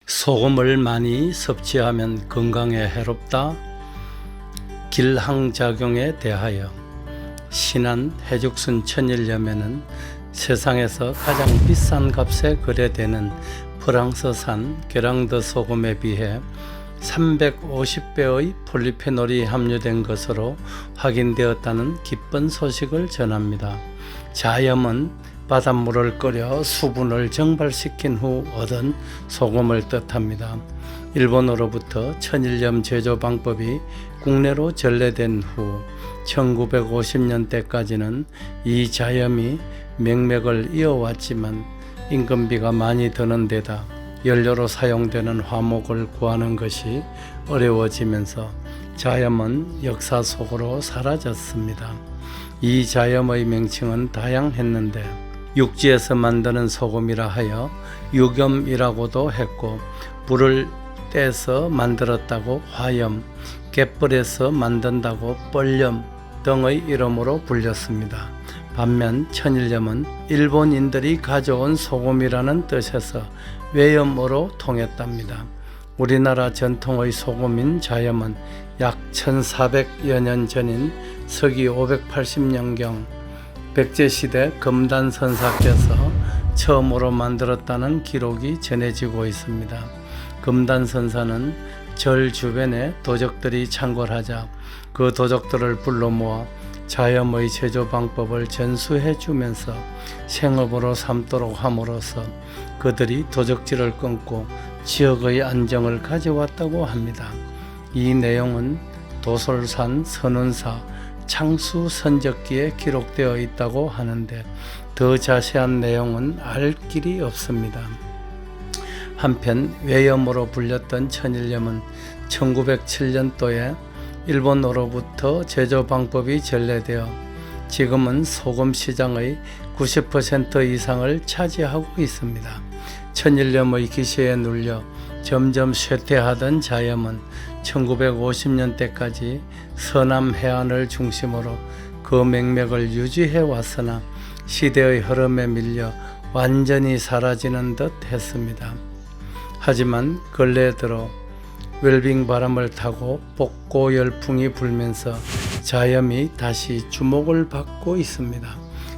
소금을 많이 섭취하면 건강에 해롭다. 길항작용에 대하여 신한 해죽순 천일염에는 세상에서 가장 비싼 값에 거래되는 프랑스산 게랑드 소금에 비해 350배의 폴리페놀이 함유된 것으로 확인되었다는 기쁜 소식을 전합니다. 자염은 바닷물을 끓여 수분을 증발시킨 후 얻은 소금을 뜻합니다. 일본으로부터 천일염 제조 방법이 국내로 전래된 후 1950년대까지는 이 자염이 맥맥을 이어왔지만 인건비가 많이 드는 데다 연료로 사용되는 화목을 구하는 것이 어려워지면서 자염은 역사 속으로 사라졌습니다. 이 자염의 명칭은 다양했는데 육지에서 만드는 소금이라 하여 유겸이라고도 했고, 불을 떼서 만들었다고 화염, 갯벌에서 만든다고 뻘염 등의 이름으로 불렸습니다. 반면 천일염은 일본인들이 가져온 소금이라는 뜻에서 외염으로 통했답니다. 우리나라 전통의 소금인 자염은 약 1400여 년 전인 서기 580년경 백제시대 금단선사께서 처음으로 만들었다는 기록이 전해지고 있습니다. 금단선사는 절 주변에 도적들이 창궐하자 그 도적들을 불러 모아 자염의 제조 방법을 전수해 주면서 생업으로 삼도록 함으로써 그들이 도적질을 끊고 지역의 안정을 가져왔다고 합니다. 이 내용은 도솔산 선운사 창수선적기에 기록되어 있다고 하는데 더 자세한 내용은 알 길이 없습니다. 한편 외염으로 불렸던 천일염은 1907년도에 일본으로부터 제조 방법이 전래되어 지금은 소금 시장의 90% 이상을 차지하고 있습니다. 천일염의 기세에 눌려 점점 쇠퇴하던 자염은 1950년대까지 서남 해안을 중심으로 그 맥맥을 유지해 왔으나 시대의 흐름에 밀려 완전히 사라지는 듯 했습니다. 하지만 근래 들어 웰빙 바람을 타고 복고 열풍이 불면서 자염이 다시 주목을 받고 있습니다.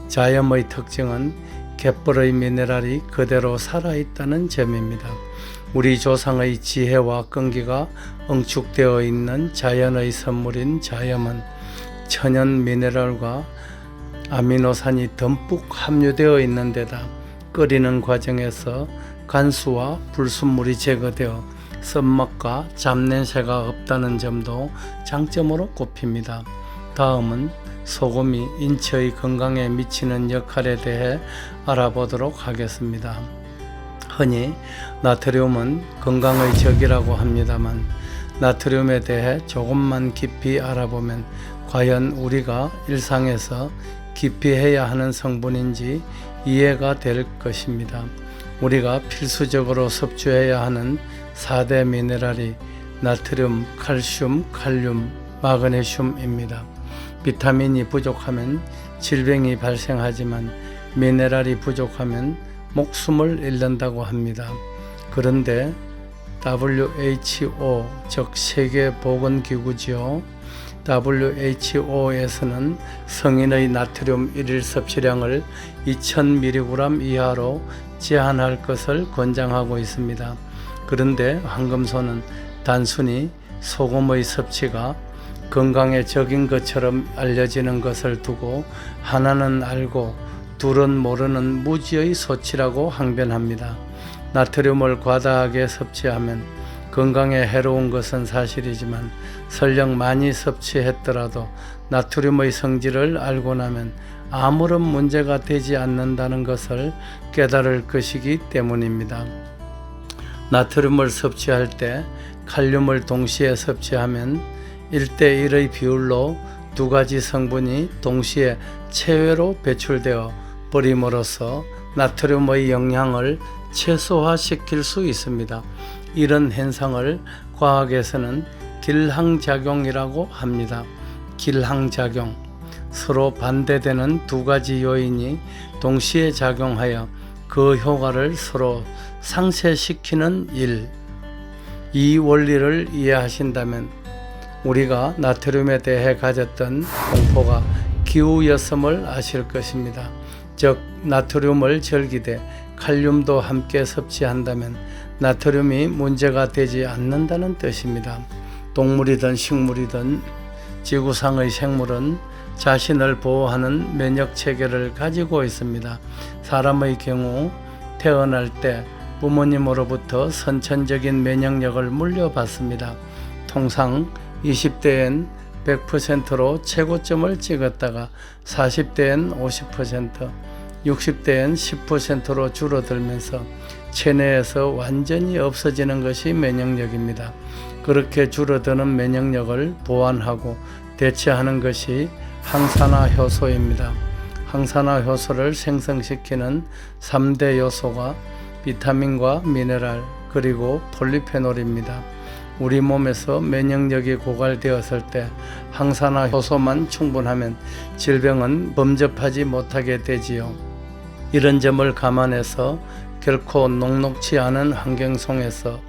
자염의 특징은 갯벌의 미네랄이 그대로 살아있다는 점입니다. 우리 조상의 지혜와 끈기가 응축되어 있는 자연의 선물인 자염은 천연 미네랄과 아미노산이 듬뿍 함유되어 있는 데다 끓이는 과정에서 간수와 불순물이 제거되어 쓴맛과 잡냄새가 없다는 점도 장점으로 꼽힙니다. 다음은 소금이 인체의 건강에 미치는 역할에 대해 알아보도록 하겠습니다. 흔히 나트륨은 건강의 적이라고 합니다만 나트륨에 대해 조금만 깊이 알아보면 과연 우리가 일상에서 깊이 해야 하는 성분인지 이해가 될 것입니다. 우리가 필수적으로 섭취해야 하는 4대 미네랄이 나트륨, 칼슘, 칼륨, 마그네슘입니다. 비타민이 부족하면 질병이 발생하지만 미네랄이 부족하면 목숨을 잃는다고 합니다. 그런데 WHO, 즉 세계보건기구지요. WHO에서는 성인의 나트륨 일일 섭취량을 2000mg 이하로 제한할 것을 권장하고 있습니다. 그런데 황금소는 단순히 소금의 섭취가 건강에 적인 것처럼 알려지는 것을 두고 하나는 알고 둘은 모르는 무지의 소치라고 항변합니다. 나트륨을 과다하게 섭취하면 건강에 해로운 것은 사실이지만 설령 많이 섭취했더라도 나트륨의 성질을 알고 나면 아무런 문제가 되지 않는다는 것을 깨달을 것이기 때문입니다. 나트륨을 섭취할 때 칼륨을 동시에 섭취하면 1:1의 비율로 두 가지 성분이 동시에 체외로 배출되어 버림으로써 나트륨의 영향을 최소화시킬 수 있습니다. 이런 현상을 과학에서는 길항작용이라고 합니다. 길항작용, 서로 반대되는 두 가지 요인이 동시에 작용하여 그 효과를 서로 상쇄시키는 일, 이 원리를 이해하신다면 우리가 나트륨에 대해 가졌던 공포가 기우였음을 아실 것입니다. 즉 나트륨을 절기되 칼륨도 함께 섭취한다면 나트륨이 문제가 되지 않는다는 뜻입니다. 동물이든 식물이든 지구상의 생물은 자신을 보호하는 면역 체계를 가지고 있습니다. 사람의 경우 태어날 때 부모님으로부터 선천적인 면역력을 물려받습니다. 통상 20대엔 100%로 최고점을 찍었다가 40대엔 50%, 60대엔 10%로 줄어들면서 체내에서 완전히 없어지는 것이 면역력입니다. 그렇게 줄어드는 면역력을 보완하고 대체하는 것이 항산화 효소입니다. 항산화 효소를 생성시키는 3대 요소가 비타민과 미네랄 그리고 폴리페놀입니다. 우리 몸에서 면역력이 고갈되었을 때 항산화 효소만 충분하면 질병은 범접하지 못하게 되지요. 이런 점을 감안해서 결코 녹록지 않은 환경 속에서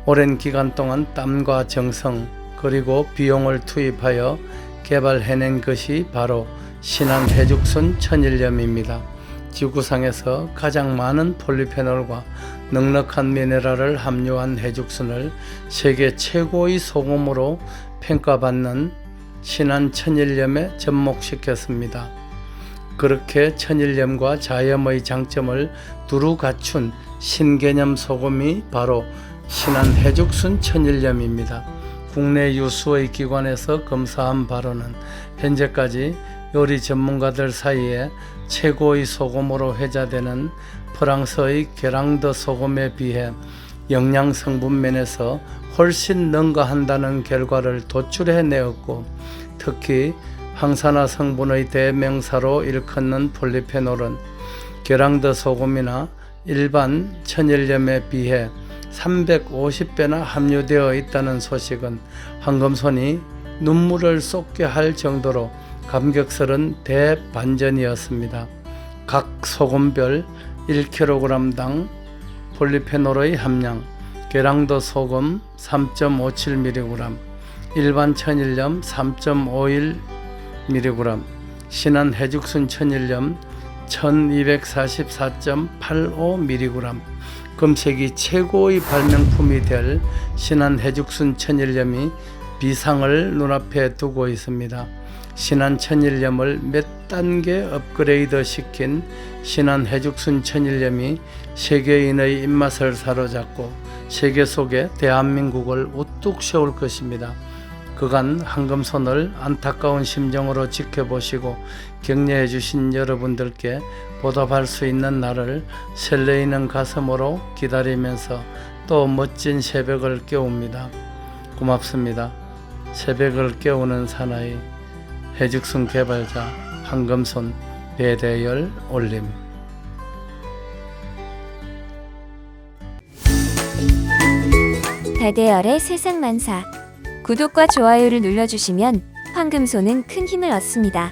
오랜 기간 동안 땀과 정성 그리고 비용을 투입하여 개발해낸 것이 바로 신한 해죽순 천일염입니다. 지구상에서 가장 많은 폴리페놀과 넉넉한 미네랄을 함유한 해죽순을 세계 최고의 소금으로 평가받는 신한 천일염에 접목시켰습니다. 그렇게 천일염과 자염의 장점을 두루 갖춘 신개념 소금이 바로 신한 해죽순 천일염입니다. 국내 유수의 기관에서 검사한 바로는 현재까지 요리 전문가들 사이에 최고의 소금으로 회자되는 프랑스의 게랑드 소금에 비해 영양 성분 면에서 훨씬 능가한다는 결과를 도출해내었고, 특히 항산화 성분의 대명사로 일컫는 폴리페놀은 게랑드 소금이나 일반 천일염에 비해 350배나 함유되어 있다는 소식은 황금손이 눈물을 쏟게 할 정도로 감격스런 대반전이었습니다. 각 소금별 1kg당 폴리페놀의 함량, 게랑드 소금 3.57mg, 일반 천일염 3.51mg, 신한 해죽순 천일염 1244.85mg, 금세기 최고의 발명품이 될 신한 해죽순 천일염이 비상을 눈앞에 두고 있습니다. 신한 천일염을 몇 단계 업그레이드 시킨 신한 해죽순 천일염이 세계인의 입맛을 사로잡고 세계 속에 대한민국을 우뚝 세울 것입니다. 그간 황금손을 안타까운 심정으로 지켜보시고 격려해 주신 여러분들께 보답할 수 있는 날을 설레이는 가슴으로 기다리면서 또 멋진 새벽을 깨웁니다. 고맙습니다. 새벽을 깨우는 사나이 해죽순 개발자 황금손 배대열 올림. 배대열의 세상만사. 구독과 좋아요를 눌러주시면 황금손은 큰 힘을 얻습니다.